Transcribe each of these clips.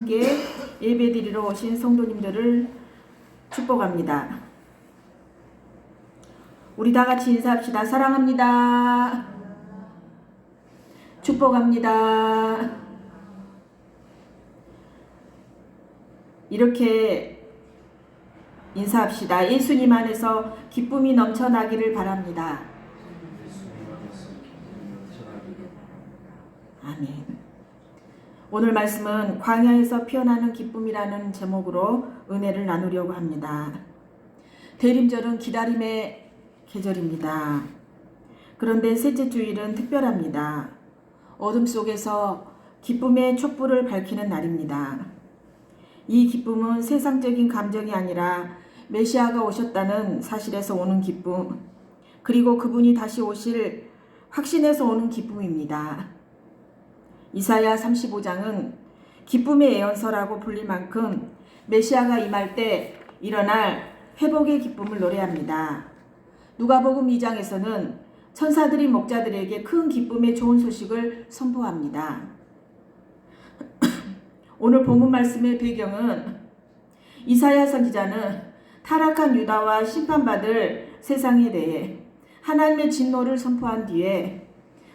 함께 예배드리러 오신 성도님들을 축복합니다. 우리 다 같이 인사합시다. 사랑합니다. 축복합니다. 이렇게 인사합시다. 예수님 안에서 기쁨이 넘쳐나기를 바랍니다. 아멘. 오늘 말씀은 광야에서 피어나는 기쁨이라는 제목으로 은혜를 나누려고 합니다. 대림절은 기다림의 계절입니다. 그런데 셋째 주일은 특별합니다. 어둠 속에서 기쁨의 촛불을 밝히는 날입니다. 이 기쁨은 세상적인 감정이 아니라 메시아가 오셨다는 사실에서 오는 기쁨, 그리고 그분이 다시 오실 확신에서 오는 기쁨입니다. 이사야 35장은 기쁨의 예언서라고 불릴 만큼 메시아가 임할 때 일어날 회복의 기쁨을 노래합니다. 누가복음 2장에서는 천사들이 목자들에게 큰 기쁨의 좋은 소식을 선포합니다. 오늘 본문 말씀의 배경은 이사야 선지자는 타락한 유다와 심판받을 세상에 대해 하나님의 진노를 선포한 뒤에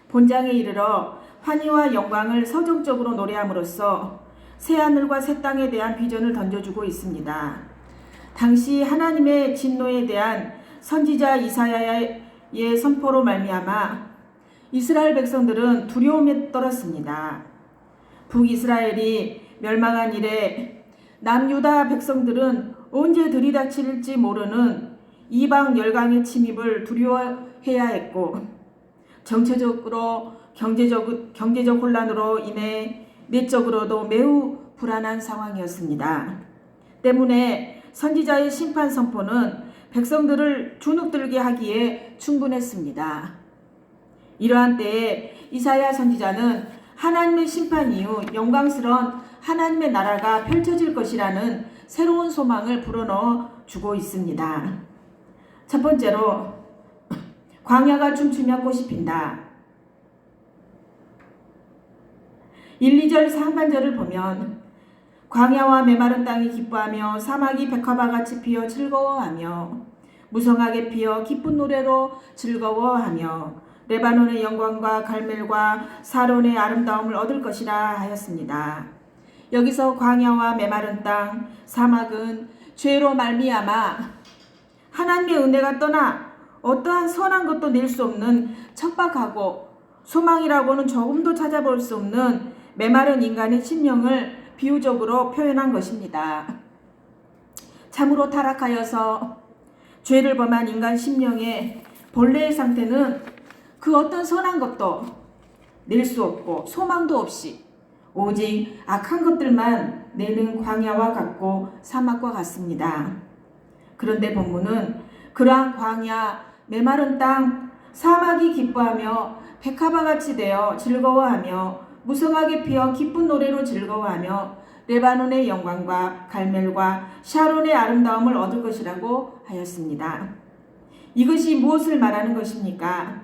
본장에 이르러 환희와 영광을 서정적으로 노래함으로써 새하늘과 새 땅에 대한 비전을 던져주고 있습니다. 당시 하나님의 진노에 대한 선지자 이사야의 선포로 말미암아 이스라엘 백성들은 두려움에 떨었습니다. 북이스라엘이 멸망한 이래 남유다 백성들은 언제 들이닥칠지 모르는 이방 열강의 침입을 두려워해야 했고, 정체적으로 경제적 혼란으로 인해 내적으로도 매우 불안한 상황이었습니다. 때문에 선지자의 심판 선포는 백성들을 주눅들게 하기에 충분했습니다. 이러한 때에 이사야 선지자는 하나님의 심판 이후 영광스러운 하나님의 나라가 펼쳐질 것이라는 새로운 소망을 불어넣어 주고 있습니다. 첫 번째로, 광야가 춤추며 꽃이 핀다. 1, 2절 상반절을 보면 광야와 메마른 땅이 기뻐하며 사막이 백화바같이 피어 즐거워하며 무성하게 피어 기쁜 노래로 즐거워하며 레바논의 영광과 갈멜과 사론의 아름다움을 얻을 것이라 하였습니다. 여기서 광야와 메마른 땅, 사막은 죄로 말미암아 하나님의 은혜가 떠나 어떠한 선한 것도 낼 수 없는 척박하고 소망이라고는 조금도 찾아볼 수 없는 메마른 인간의 심령을 비유적으로 표현한 것입니다. 참으로 타락하여서 죄를 범한 인간 심령의 본래의 상태는 그 어떤 선한 것도 낼 수 없고 소망도 없이 오직 악한 것들만 내는 광야와 같고 사막과 같습니다. 그런데 본문은 그러한 광야, 메마른 땅, 사막이 기뻐하며 백합화같이 되어 즐거워하며 무성하게 피어 기쁜 노래로 즐거워하며 레바논의 영광과 갈멜과 샤론의 아름다움을 얻을 것이라고 하였습니다. 이것이 무엇을 말하는 것입니까?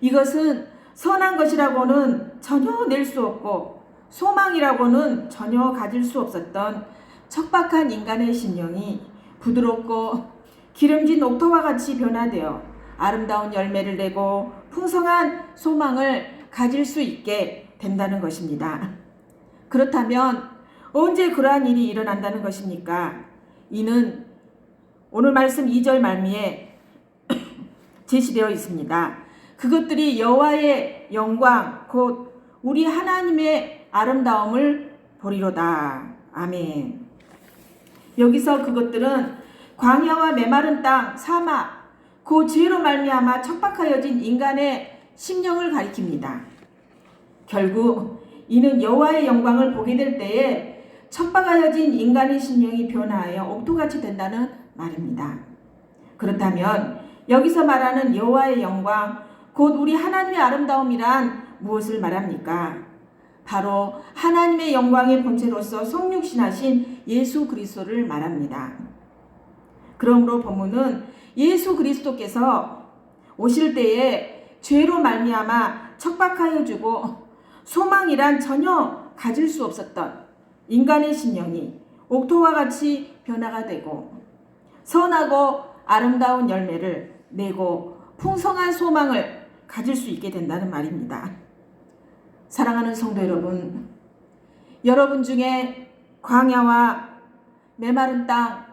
이것은 선한 것이라고는 전혀 낼 수 없고 소망이라고는 전혀 가질 수 없었던 척박한 인간의 심령이 부드럽고 기름진 옥토와 같이 변화되어 아름다운 열매를 내고 풍성한 소망을 가질 수 있게 된다는 것입니다. 그렇다면 언제 그러한 일이 일어난다는 것입니까? 이는 오늘 말씀 2절 말미에 제시되어 있습니다. 그것들이 여호와의 영광 곧 우리 하나님의 아름다움을 보리로다. 아멘. 여기서 그것들은 광야와 메마른 땅, 사막, 그 죄로 말미암아 척박하여진 인간의 심령을 가리킵니다. 결국 이는 여호와의 영광을 보게 될 때에 척박하여진 인간의 심령이 변화하여 옥토같이 된다는 말입니다. 그렇다면 여기서 말하는 여호와의 영광, 곧 우리 하나님의 아름다움이란 무엇을 말합니까? 바로 하나님의 영광의 본체로서 성육신하신 예수 그리스도를 말합니다. 그러므로 본문은 예수 그리스도께서 오실 때에 죄로 말미암아 척박하여 주고 소망이란 전혀 가질 수 없었던 인간의 심령이 옥토와 같이 변화가 되고 선하고 아름다운 열매를 내고 풍성한 소망을 가질 수 있게 된다는 말입니다. 사랑하는 성도 여러분, 여러분 중에 광야와 메마른 땅,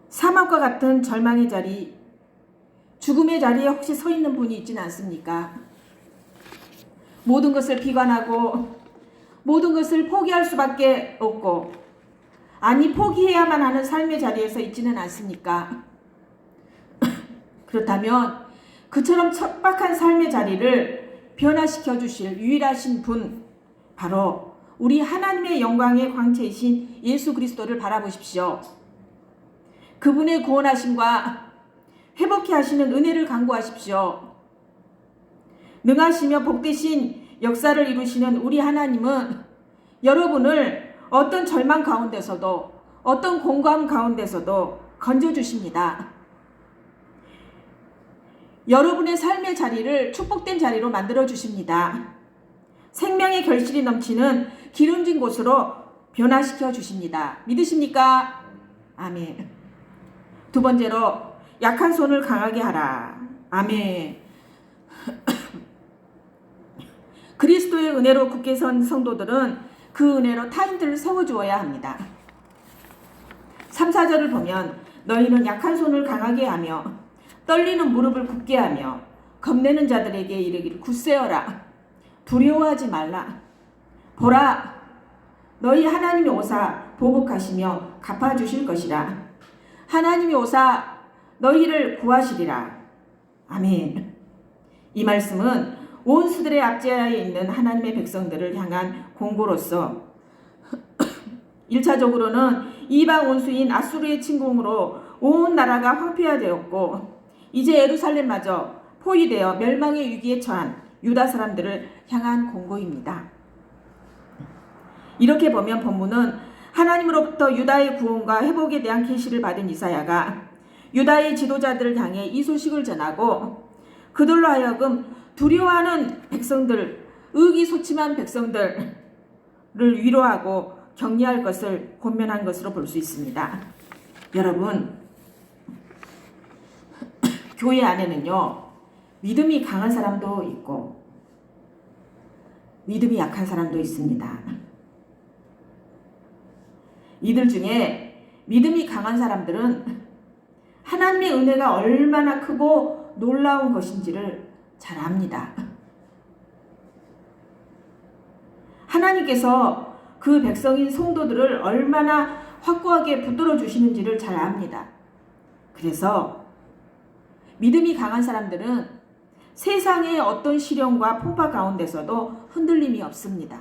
사막과 같은 절망의 자리, 죽음의 자리에 혹시 서 있는 분이 있지는 않습니까? 모든 것을 비관하고 모든 것을 포기할 수밖에 없고, 아니 포기해야만 하는 삶의 자리에서 있지는 않습니까? 그렇다면 그처럼 척박한 삶의 자리를 변화시켜 주실 유일하신 분, 바로 우리 하나님의 영광의 광채이신 예수 그리스도를 바라보십시오. 그분의 구원하심과 회복케 하시는 은혜를 간구하십시오. 능하시며 복되신 역사를 이루시는 우리 하나님은 여러분을 어떤 절망 가운데서도 어떤 공고함 가운데서도 건져주십니다. 여러분의 삶의 자리를 축복된 자리로 만들어 주십니다. 생명의 결실이 넘치는 기름진 곳으로 변화시켜 주십니다. 믿으십니까? 아멘. 두 번째로 약한 손을 강하게 하라. 아멘. 그리스도의 은혜로 굳게 선 성도들은 그 은혜로 타인들을 세워주어야 합니다. 3, 4절을 보면 너희는 약한 손을 강하게 하며 떨리는 무릎을 굳게 하며 겁내는 자들에게 이르기를 굳세어라. 두려워하지 말라. 보라, 너희 하나님이 오사 보복하시며 갚아주실 것이라. 하나님이 오사 너희를 구하시리라. 아멘. 이 말씀은 온 수들의 압제하에 있는 하나님의 백성들을 향한 공고로서 1차적으로는 이방 원수인 아수르의 침공으로 온 나라가 황폐화되었고 이제 예루살렘마저 포위되어 멸망의 위기에 처한 유다 사람들을 향한 공고입니다. 이렇게 보면 본문은 하나님으로부터 유다의 구원과 회복에 대한 계시를 받은 이사야가 유다의 지도자들을 향해 이 소식을 전하고 그들로 하여금 두려워하는 백성들, 의기소침한 백성들을 위로하고 격려할 것을 권면한 것으로 볼 수 있습니다. 여러분, 교회 안에는요, 믿음이 강한 사람도 있고 믿음이 약한 사람도 있습니다. 이들 중에 믿음이 강한 사람들은 하나님의 은혜가 얼마나 크고 놀라운 것인지를 잘 압니다. 하나님께서 그 백성인 성도들을 얼마나 확고하게 붙들어 주시는지를 잘 압니다. 그래서 믿음이 강한 사람들은 세상의 어떤 시련과 풍파 가운데서도 흔들림이 없습니다.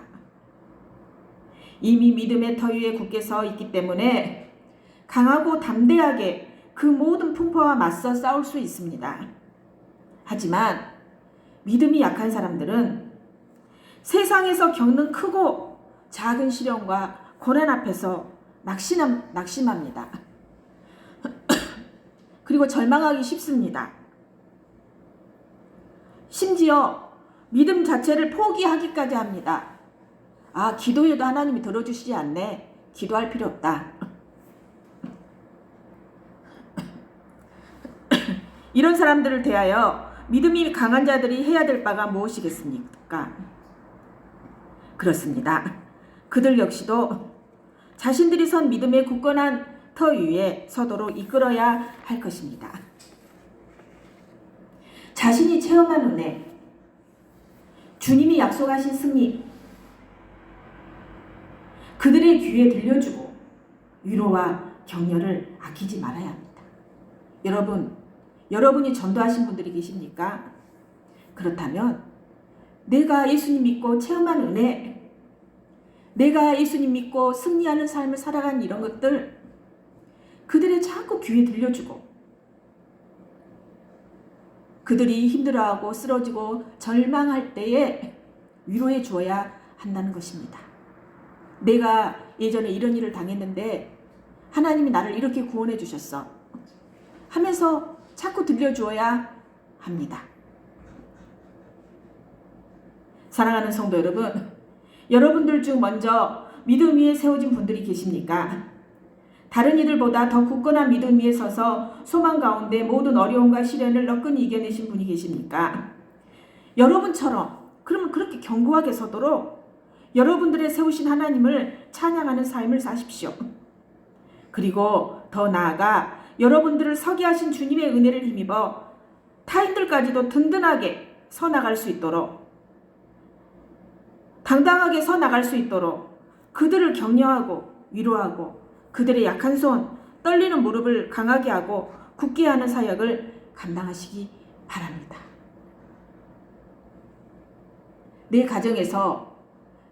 이미 믿음의 터 위에 굳게 서 있기 때문에 강하고 담대하게 그 모든 풍파와 맞서 싸울 수 있습니다. 하지만 믿음이 약한 사람들은 세상에서 겪는 크고 작은 시련과 고난 앞에서 낙심합니다. 그리고 절망하기 쉽습니다. 심지어 믿음 자체를 포기하기까지 합니다. 아, 기도해도 하나님이 들어주시지 않네. 기도할 필요 없다. 이런 사람들을 대하여 믿음이 강한 자들이 해야 될 바가 무엇이겠습니까? 그렇습니다. 그들 역시도 자신들이 선 믿음의 굳건한 터 위에 서도록 이끌어야 할 것입니다. 자신이 체험한 은혜, 주님이 약속하신 승리, 그들의 귀에 들려주고 위로와 격려를 아끼지 말아야 합니다. 여러분이 전도하신 분들이 계십니까? 그렇다면 내가 예수님 믿고 체험한 은혜, 내가 예수님 믿고 승리하는 삶을 살아간 이런 것들 그들의 자꾸 귀에 들려주고 그들이 힘들어하고 쓰러지고 절망할 때에 위로해 주어야 한다는 것입니다. 내가 예전에 이런 일을 당했는데 하나님이 나를 이렇게 구원해 주셨어 하면서 자꾸 들려주어야 합니다. 사랑하는 성도 여러분, 여러분들 중 먼저 믿음 위에 세워진 분들이 계십니까? 다른 이들보다 더 굳건한 믿음 위에 서서 소망 가운데 모든 어려움과 시련을 너끈히 이겨내신 분이 계십니까? 여러분처럼 그러면 그렇게 견고하게 서도록 여러분들의 세우신 하나님을 찬양하는 삶을 사십시오. 그리고 더 나아가 여러분들을 서게 하신 주님의 은혜를 힘입어 타인들까지도 든든하게 서나갈 수 있도록, 당당하게 서나갈 수 있도록 그들을 격려하고 위로하고 그들의 약한 손, 떨리는 무릎을 강하게 하고 굳게 하는 사역을 감당하시기 바랍니다. 내 가정에서,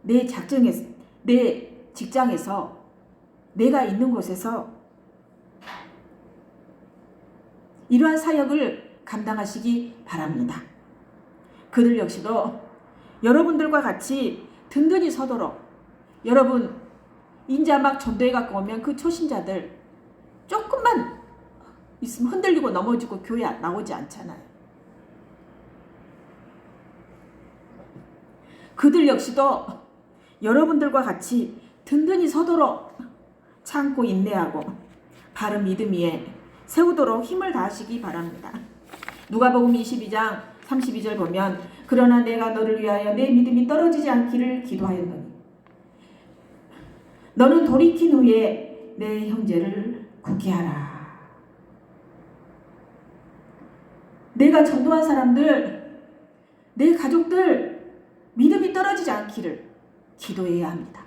내 작정에서, 내 직장에서, 내가 있는 곳에서 이러한 사역을 감당하시기 바랍니다. 그들 역시도 여러분들과 같이 든든히 서도록, 여러분 인자 막 전도회 갖고 오면 그 초신자들 조금만 있으면 흔들리고 넘어지고 교회 나오지 않잖아요. 그들 역시도 여러분들과 같이 든든히 서도록 참고 인내하고 바른 믿음 위에 세우도록 힘을 다하시기 바랍니다. 누가복음 22장 32절 보면 그러나 내가 너를 위하여 내 믿음이 떨어지지 않기를 기도하였노니 너는 돌이킨 후에 내 형제를 굳게 하라. 내가 전도한 사람들, 내 가족들 믿음이 떨어지지 않기를 기도해야 합니다.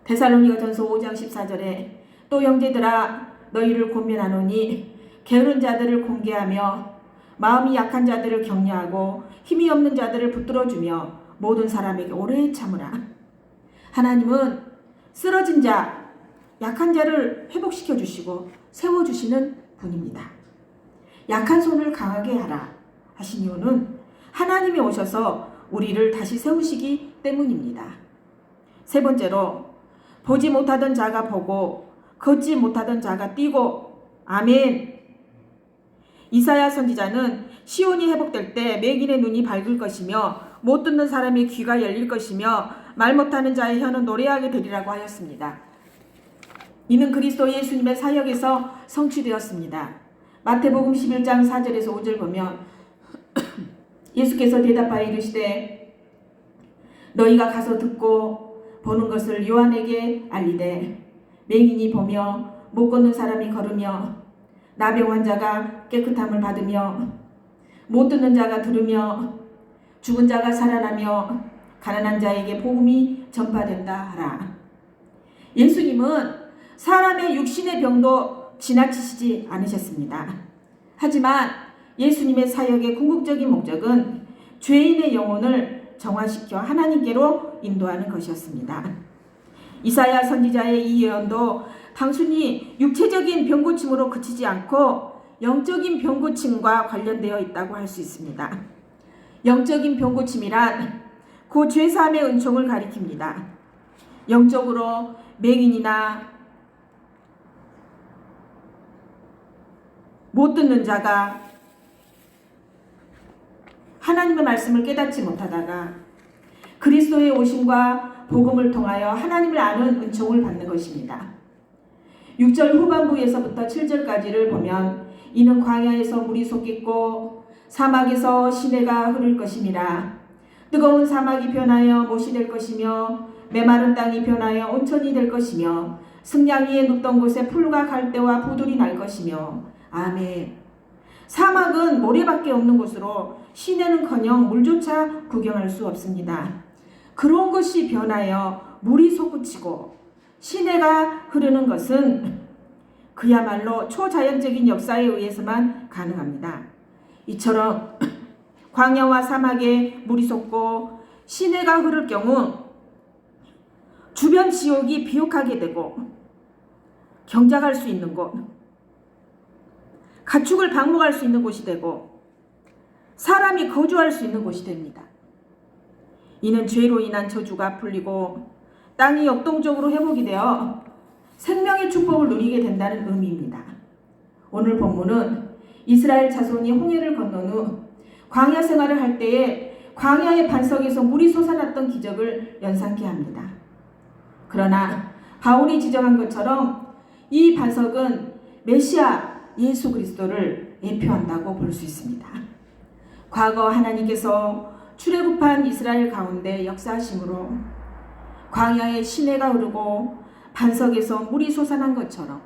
데살로니가전서 5장 14절에 또 형제들아 너희를 권면하노니 게으른 자들을 공개하며 마음이 약한 자들을 격려하고 힘이 없는 자들을 붙들어주며 모든 사람에게 오래 참으라. 하나님은 쓰러진 자, 약한 자를 회복시켜 주시고 세워주시는 분입니다. 약한 손을 강하게 하라 하신 이유는 하나님이 오셔서 우리를 다시 세우시기 때문입니다. 세 번째로 보지 못하던 자가 보고 걷지 못하던 자가 뛰고 아멘. 이사야 선지자는 시온이 회복될 때 맹인의 눈이 밝을 것이며 못 듣는 사람의 귀가 열릴 것이며 말 못하는 자의 혀는 노래하게 되리라고 하였습니다. 이는 그리스도 예수님의 사역에서 성취되었습니다. 마태복음 11장 4절에서 5절 보면 예수께서 대답하여 이르시되 너희가 가서 듣고 보는 것을 요한에게 알리되 맹인이 보며 못 걷는 사람이 걸으며 나병 환자가 깨끗함을 받으며 못 듣는 자가 들으며 죽은 자가 살아나며 가난한 자에게 복음이 전파된다 하라. 예수님은 사람의 육신의 병도 지나치시지 않으셨습니다. 하지만 예수님의 사역의 궁극적인 목적은 죄인의 영혼을 정화시켜 하나님께로 인도하는 것이었습니다. 이사야 선지자의 이 예언도 단순히 육체적인 병고침으로 그치지 않고 영적인 병고침과 관련되어 있다고 할 수 있습니다. 영적인 병고침이란 그 죄사함의 은총을 가리킵니다. 영적으로 맹인이나 못 듣는 자가 하나님의 말씀을 깨닫지 못하다가 그리스도의 오심과 복음을 통하여 하나님을 아는 은총을 받는 것입니다. 6절 후반부에서부터 7절까지를 보면 이는 광야에서 물이 솟겠고 사막에서 시내가 흐를 것임이라. 뜨거운 사막이 변하여 못이 될 것이며 메마른 땅이 변하여 온천이 될 것이며 승양 위에 눕던 곳에 풀과 갈대와 부들이 날 것이며 아멘. 사막은 모래밖에 없는 곳으로 시내는커녕 물조차 구경할 수 없습니다. 그런 것이 변하여 물이 솟구치고 시내가 흐르는 것은 그야말로 초자연적인 역사에 의해서만 가능합니다. 이처럼 광야와 사막에 물이 솟고 시내가 흐를 경우 주변 지역이 비옥하게 되고 경작할 수 있는 곳, 가축을 방목할 수 있는 곳이 되고 사람이 거주할 수 있는 곳이 됩니다. 이는 죄로 인한 저주가 풀리고 땅이 역동적으로 회복이 되어 생명의 축복을 누리게 된다는 의미입니다. 오늘 본문은 이스라엘 자손이 홍해를 건넌 후 광야 생활을 할 때에 광야의 반석에서 물이 솟아났던 기적을 연상케 합니다. 그러나 바울이 지적한 것처럼 이 반석은 메시아 예수 그리스도를 예표한다고 볼 수 있습니다. 과거 하나님께서 출애굽한 이스라엘 가운데 역사하심으로 광야에 시내가 흐르고 반석에서 물이 솟아난 것처럼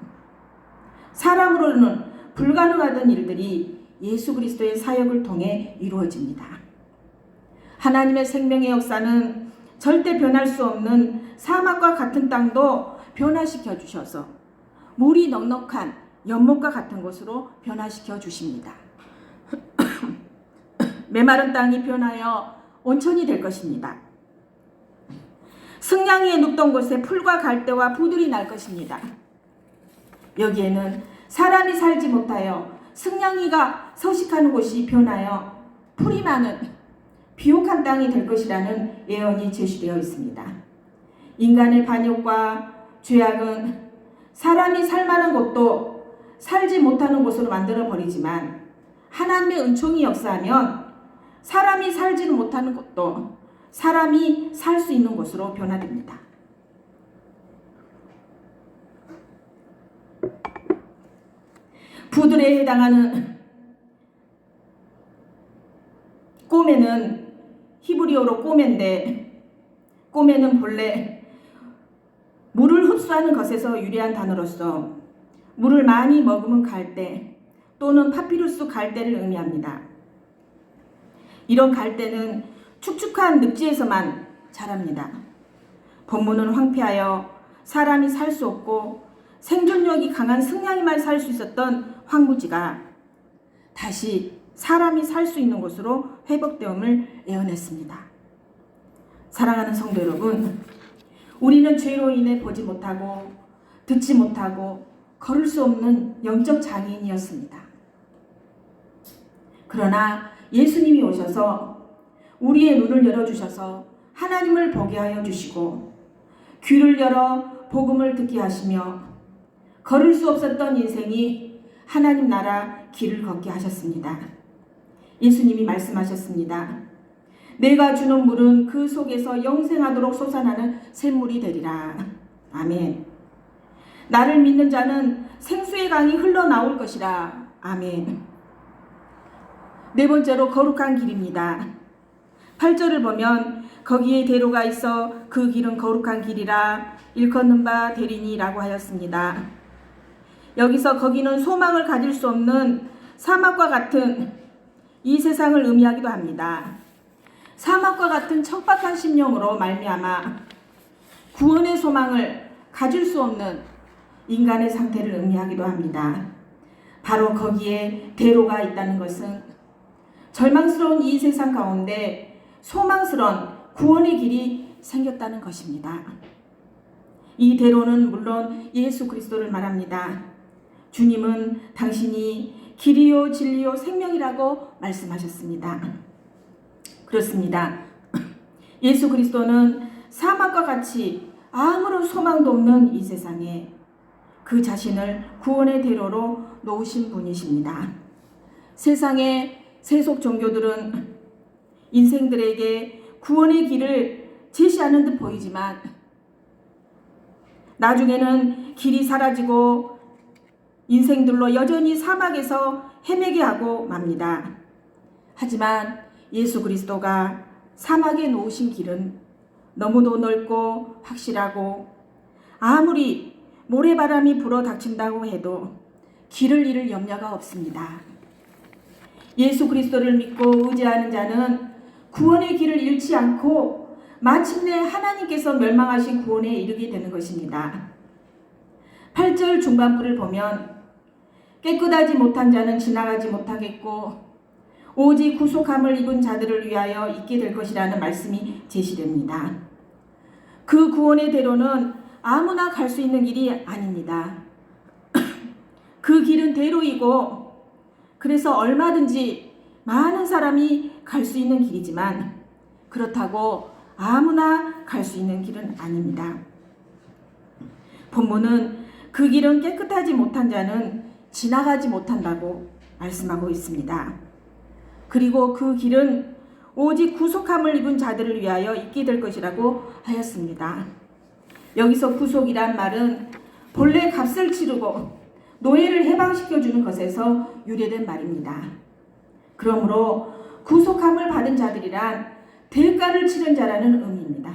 사람으로는 불가능하던 일들이 예수 그리스도의 사역을 통해 이루어집니다. 하나님의 생명의 역사는 절대 변할 수 없는 사막과 같은 땅도 변화시켜 주셔서 물이 넉넉한 연못과 같은 곳으로 변화시켜 주십니다. 메마른 땅이 변하여 온천이 될 것입니다. 승냥이에 눕던 곳에 풀과 갈대와 부들이 날 것입니다. 여기에는 사람이 살지 못하여 승냥이가 서식하는 곳이 변하여 풀이 많은 비옥한 땅이 될 것이라는 예언이 제시되어 있습니다. 인간의 반역과 죄악은 사람이 살만한 곳도 살지 못하는 곳으로 만들어 버리지만 하나님의 은총이 역사하면 사람이 살지는 못하는 곳도 사람이 살 수 있는 곳으로 변화됩니다. 부들에 해당하는 꼬메는 히브리어로 꼬메인데, 꼬메는 본래 물을 흡수하는 것에서 유래한 단어로서 물을 많이 머금은 갈대 또는 파피루스 갈대를 의미합니다. 이런 갈대는 축축한 늪지에서만 자랍니다. 본문은 황폐하여 사람이 살 수 없고 생존력이 강한 승냥이만 살 수 있었던 황무지가 다시 사람이 살 수 있는 곳으로 회복되음을 예언했습니다. 사랑하는 성도 여러분, 우리는 죄로 인해 보지 못하고 듣지 못하고 걸을 수 없는 영적 장애인이었습니다. 그러나 예수님이 오셔서 우리의 눈을 열어주셔서 하나님을 보게 하여 주시고 귀를 열어 복음을 듣게 하시며 걸을 수 없었던 인생이 하나님 나라 길을 걷게 하셨습니다. 예수님이 말씀하셨습니다. 내가 주는 물은 그 속에서 영생하도록 솟아나는 샘물이 되리라. 아멘. 나를 믿는 자는 생수의 강이 흘러나올 것이라. 아멘. 네 번째로 거룩한 길입니다. 8절을 보면 거기에 대로가 있어 그 길은 거룩한 길이라 일컫는 바 되리니라고 하였습니다. 여기서 거기는 소망을 가질 수 없는 사막과 같은 이 세상을 의미하기도 합니다. 사막과 같은 척박한 심령으로 말미암아 구원의 소망을 가질 수 없는 인간의 상태를 의미하기도 합니다. 바로 거기에 대로가 있다는 것은 절망스러운 이 세상 가운데 소망스러운 구원의 길이 생겼다는 것입니다. 이 대로는 물론 예수 그리스도를 말합니다. 주님은 당신이 길이요 진리요 생명이라고 말씀하셨습니다. 그렇습니다. 예수 그리스도는 사막과 같이 아무런 소망도 없는 이 세상에 그 자신을 구원의 대로로 놓으신 분이십니다. 세상의 세속 종교들은 인생들에게 구원의 길을 제시하는 듯 보이지만 나중에는 길이 사라지고 인생들로 여전히 사막에서 헤매게 하고 맙니다. 하지만 예수 그리스도가 사막에 놓으신 길은 너무도 넓고 확실하고 아무리 모래바람이 불어 닥친다고 해도 길을 잃을 염려가 없습니다. 예수 그리스도를 믿고 의지하는 자는 구원의 길을 잃지 않고 마침내 하나님께서 멸망하신 구원에 이르게 되는 것입니다. 8절 중반부를 보면 깨끗하지 못한 자는 지나가지 못하겠고 오직 구속함을 입은 자들을 위하여 있게 될 것이라는 말씀이 제시됩니다. 그 구원의 대로는 아무나 갈 수 있는 길이 아닙니다. 그 길은 대로이고 그래서 얼마든지 많은 사람이 갈 수 있는 길이지만 그렇다고 아무나 갈 수 있는 길은 아닙니다. 본문은 그 길은 깨끗하지 못한 자는 지나가지 못한다고 말씀하고 있습니다. 그리고 그 길은 오직 구속함을 입은 자들을 위하여 있게 될 것이라고 하였습니다. 여기서 구속이란 말은 본래 값을 치르고 노예를 해방시켜주는 것에서 유래된 말입니다. 그러므로 구속함을 받은 자들이란 대가를 치른 자라는 의미입니다.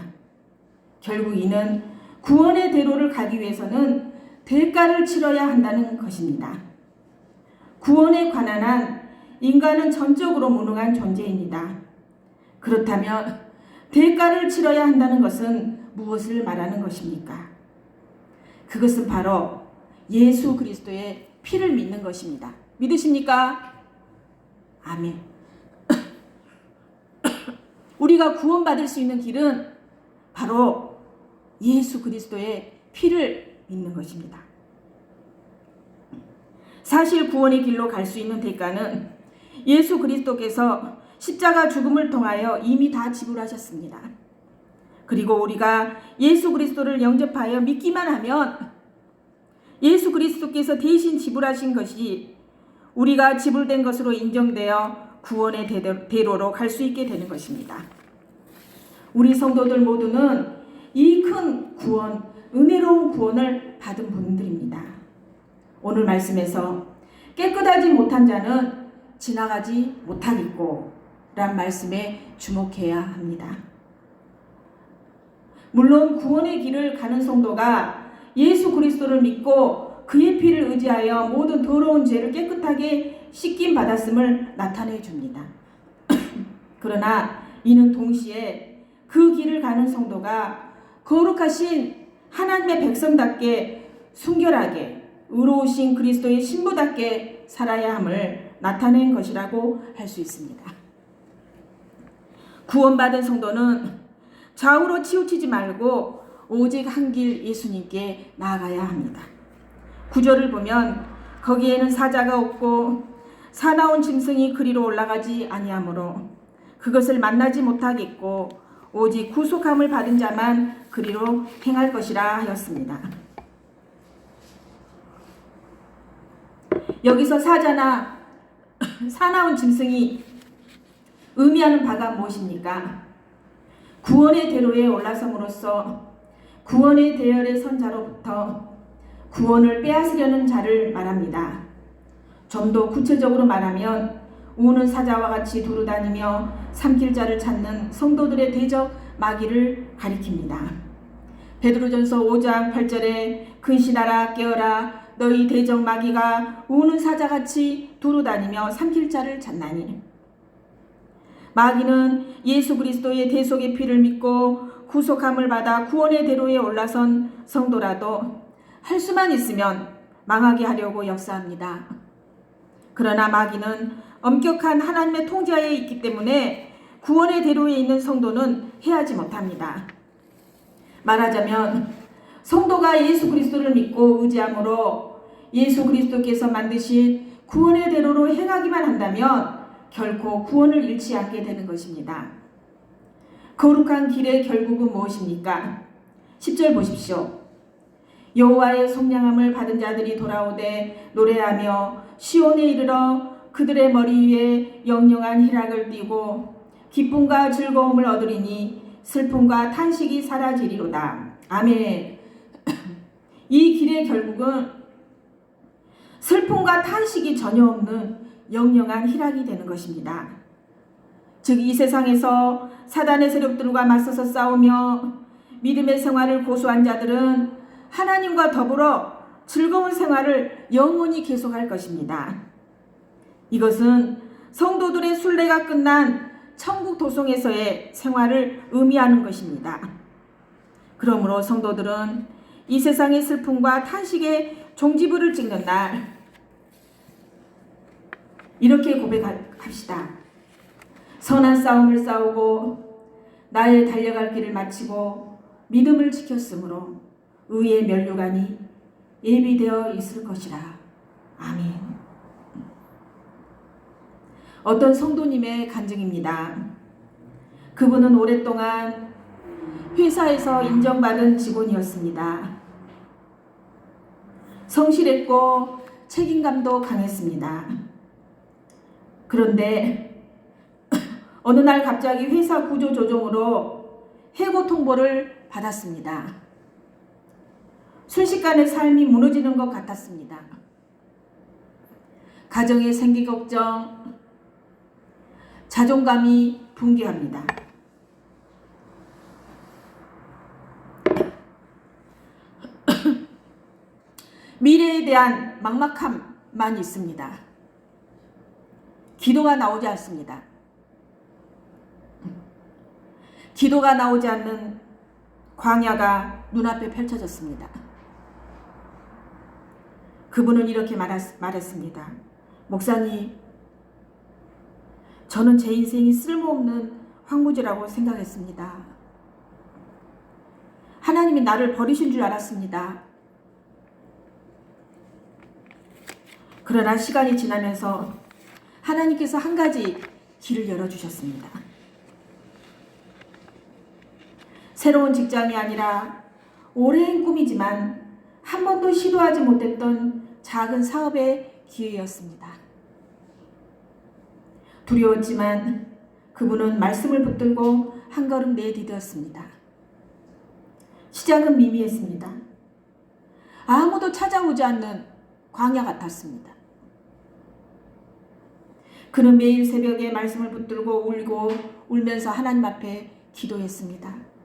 결국 이는 구원의 대로를 가기 위해서는 대가를 치러야 한다는 것입니다. 구원에 관한 한 인간은 전적으로 무능한 존재입니다. 그렇다면 대가를 치러야 한다는 것은 무엇을 말하는 것입니까? 그것은 바로 예수 그리스도의 피를 믿는 것입니다. 믿으십니까? 아멘. 우리가 구원받을 수 있는 길은 바로 예수 그리스도의 피를 믿는 것입니다. 사실 구원의 길로 갈 수 있는 대가는 예수 그리스도께서 십자가 죽음을 통하여 이미 다 지불하셨습니다. 그리고 우리가 예수 그리스도를 영접하여 믿기만 하면 예수 그리스도께서 대신 지불하신 것이 우리가 지불된 것으로 인정되어 구원의 대로로 갈 수 있게 되는 것입니다. 우리 성도들 모두는 이 큰 구원, 은혜로운 구원을 받은 분들입니다. 오늘 말씀에서 깨끗하지 못한 자는 지나가지 못하겠고 란 말씀에 주목해야 합니다. 물론 구원의 길을 가는 성도가 예수 그리스도를 믿고 그의 피를 의지하여 모든 더러운 죄를 깨끗하게 씻김 받았음을 나타내 줍니다. 그러나 이는 동시에 그 길을 가는 성도가 거룩하신 하나님의 백성답게 순결하게 의로우신 그리스도의 신부답게 살아야 함을 나타낸 것이라고 할 수 있습니다. 구원받은 성도는 좌우로 치우치지 말고 오직 한 길 예수님께 나아가야 합니다. 9절을 보면 거기에는 사자가 없고 사나운 짐승이 그리로 올라가지 아니하므로 그것을 만나지 못하겠고 오직 구속함을 받은 자만 그리로 행할 것이라 하였습니다. 여기서 사자나 사나운 짐승이 의미하는 바가 무엇입니까? 구원의 대로에 올라섬으로써 구원의 대열에 선 자로부터 구원을 빼앗으려는 자를 말합니다. 좀 더 구체적으로 말하면 우는 사자와 같이 두루다니며 삼킬 자를 찾는 성도들의 대적 마귀를 가리킵니다. 베드로전서 5장 8절에 근신하라 깨어라 너희 대적 마귀가 우는 사자같이 두루다니며 삼킬 자를 찾나니. 마귀는 예수 그리스도의 대속의 피를 믿고 구속함을 받아 구원의 대로에 올라선 성도라도 할 수만 있으면 망하게 하려고 역사합니다. 그러나 마귀는 엄격한 하나님의 통제하에 있기 때문에 구원의 대로에 있는 성도는 해하지 못합니다. 말하자면 성도가 예수 그리스도를 믿고 의지함으로 예수 그리스도께서 만드신 구원의 대로로 행하기만 한다면 결코 구원을 잃지 않게 되는 것입니다. 거룩한 길의 결국은 무엇입니까? 10절 보십시오. 여호와의 속량함을 받은 자들이 돌아오되 노래하며 시온에 이르러 그들의 머리 위에 영영한 희락을 띠고 기쁨과 즐거움을 얻으리니 슬픔과 탄식이 사라지리로다. 아멘. 이 길의 결국은 슬픔과 탄식이 전혀 없는 영영한 희락이 되는 것입니다. 즉 이 세상에서 사단의 세력들과 맞서서 싸우며 믿음의 생활을 고수한 자들은 하나님과 더불어 즐거운 생활을 영원히 계속할 것입니다. 이것은 성도들의 순례가 끝난 천국 도성에서의 생활을 의미하는 것입니다. 그러므로 성도들은 이 세상의 슬픔과 탄식의 종지부를 찍는 날 이렇게 고백합시다. 선한 싸움을 싸우고 나의 달려갈 길을 마치고 믿음을 지켰으므로 의의 면류관이 예비되어 있을 것이라. 아멘. 어떤 성도님의 간증입니다. 그분은 오랫동안 회사에서 인정받은 직원이었습니다. 성실했고 책임감도 강했습니다. 그런데 어느 날 갑자기 회사 구조조정으로 해고 통보를 받았습니다. 순식간에 삶이 무너지는 것 같았습니다. 가정의 생계 걱정, 자존감이 붕괴합니다. 미래에 대한 막막함만 있습니다. 기도가 나오지 않습니다. 기도가 나오지 않는 광야가 눈앞에 펼쳐졌습니다. 그분은 이렇게 말했습니다. 목사님, 저는 제 인생이 쓸모없는 황무지라고 생각했습니다. 하나님이 나를 버리신 줄 알았습니다. 그러나 시간이 지나면서 하나님께서 한 가지 길을 열어주셨습니다. 새로운 직장이 아니라 오랜 꿈이지만 한 번도 시도하지 못했던 작은 사업의 기회였습니다. 두려웠지만 그분은 말씀을 붙들고 한 걸음 내디뎠습니다. 시작은 미미했습니다. 아무도 찾아오지 않는 광야 같았습니다. 그는 매일 새벽에 말씀을 붙들고 울면서 하나님 앞에 기도했습니다.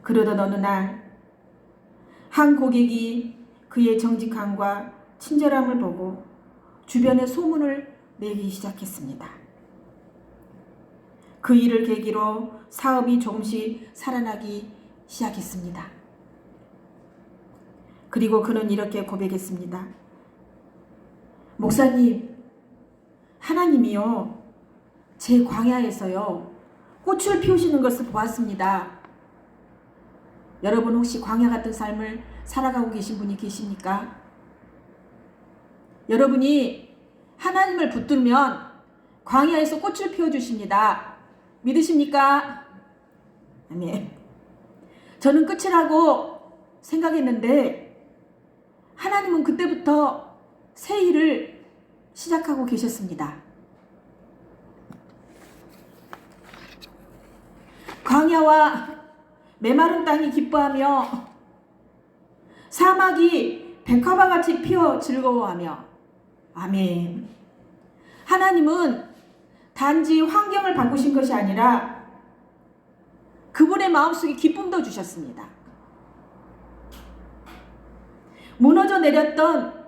그러던 어느 날 한 고객이 그의 정직함과 친절함을 보고 주변에 소문을 내기 시작했습니다. 그 일을 계기로 사업이 조금씩 살아나기 시작했습니다. 그리고 그는 이렇게 고백했습니다. 목사님, 하나님이요, 제 광야에서요, 꽃을 피우시는 것을 보았습니다. 여러분 혹시 광야 같은 삶을 살아가고 계신 분이 계십니까? 여러분이 하나님을 붙들면 광야에서 꽃을 피워주십니다. 믿으십니까? 아멘. 저는 끝이라고 생각했는데 하나님은 그때부터 새 일을 시작하고 계셨습니다. 광야와 메마른 땅이 기뻐하며 사막이 백화과같이 피어 즐거워하며 아멘. 하나님은 단지 환경을 바꾸신 것이 아니라 그분의 마음속에 기쁨도 주셨습니다. 무너져 내렸던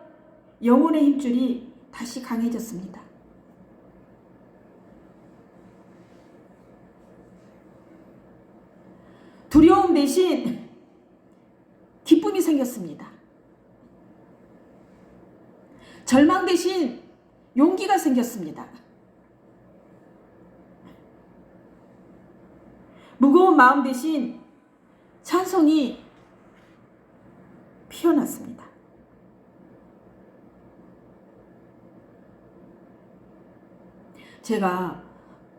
영혼의 힘줄이 다시 강해졌습니다. 두려움 대신 기쁨이 생겼습니다. 절망 대신 용기가 생겼습니다. 무거운 마음 대신 찬송이 피어났습니다. 제가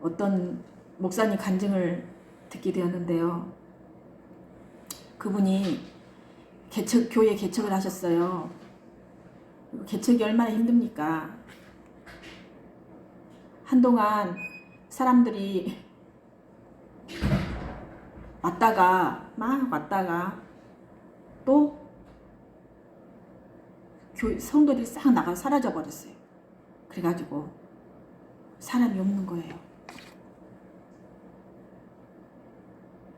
어떤 목사님 간증을 듣게 되었는데요. 그분이 교회 개척을 하셨어요. 개척이 얼마나 힘듭니까? 한동안 사람들이 왔다가 또 성도들이 싹 나가 사라져 버렸어요. 그래가지고 사람이 없는 거예요.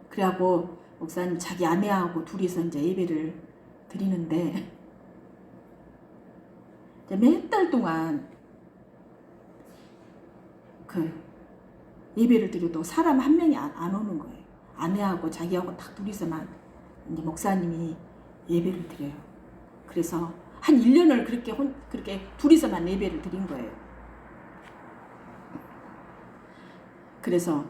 그래갖고 목사님 자기 아내하고 둘이서 이제 예배를 드리는데 몇 달 동안 그 예배를 드려도 사람 한 명이 안 오는 거예요. 아내하고 자기하고 딱 둘이서만 이제 목사님이 예배를 드려요. 그래서 한 1년을 그렇게 둘이서만 예배를 드린 거예요. 그래서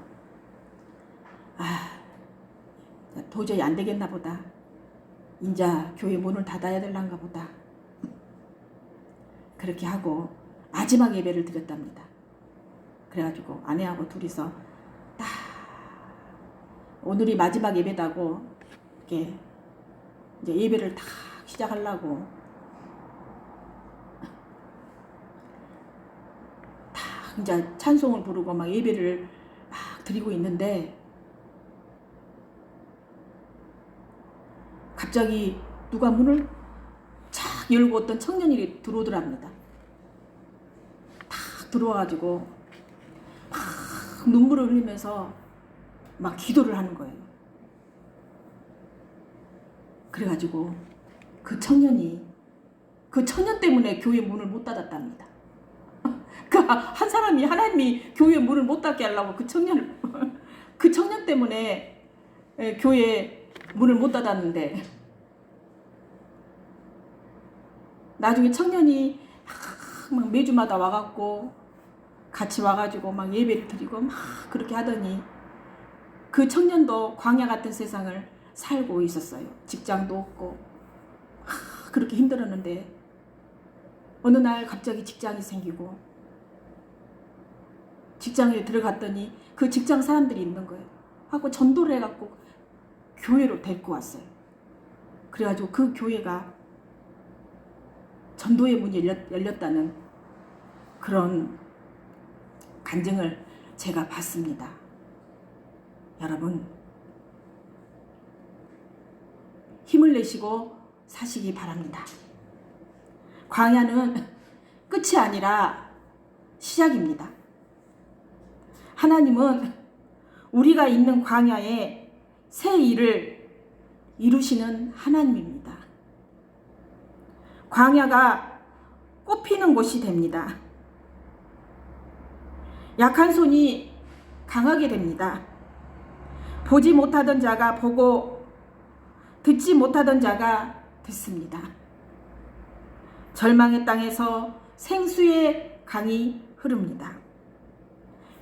도저히 안 되겠나 보다. 인자 교회 문을 닫아야 될란가 보다. 그렇게 하고 마지막 예배를 드렸답니다. 그래가지고 아내하고 둘이서 딱 오늘이 마지막 예배다고 이렇게 이제 예배를 딱 시작하려고 딱 이제 찬송을 부르고 막 예배를 막 드리고 있는데 갑자기 누가 문을 착 열고 어떤 청년이 들어오더랍니다. 탁 들어와가지고 막 눈물을 흘리면서 막 기도를 하는 거예요. 그래가지고 그 청년 때문에 교회 문을 못 닫았답니다. 그 한 사람이 하나님이 교회 문을 못 닫게 하려고 그 청년 때문에 교회 문을 못 닫았는데 나중에 청년이 막 매주마다 와갖고 같이 와가지고 막 예배를 드리고 막 그렇게 하더니 그 청년도 광야 같은 세상을 살고 있었어요. 직장도 없고 그렇게 힘들었는데 어느 날 갑자기 직장이 생기고 직장에 들어갔더니 그 직장 사람들이 있는 거예요. 하고 전도를 해갖고 교회로 데리고 왔어요. 그래가지고 그 교회가 전도의 문이 열렸다는 그런 간증을 제가 봤습니다. 여러분 힘을 내시고 사시기 바랍니다. 광야는 끝이 아니라 시작입니다. 하나님은 우리가 있는 광야에 새 일을 이루시는 하나님입니다. 광야가 꽃피는 곳이 됩니다. 약한 손이 강하게 됩니다. 보지 못하던 자가 보고 듣지 못하던 자가 듣습니다. 절망의 땅에서 생수의 강이 흐릅니다.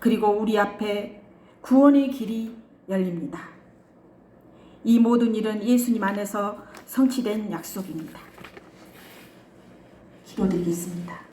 그리고 우리 앞에 구원의 길이 열립니다. 이 모든 일은 예수님 안에서 성취된 약속입니다. 기도드리겠습니다.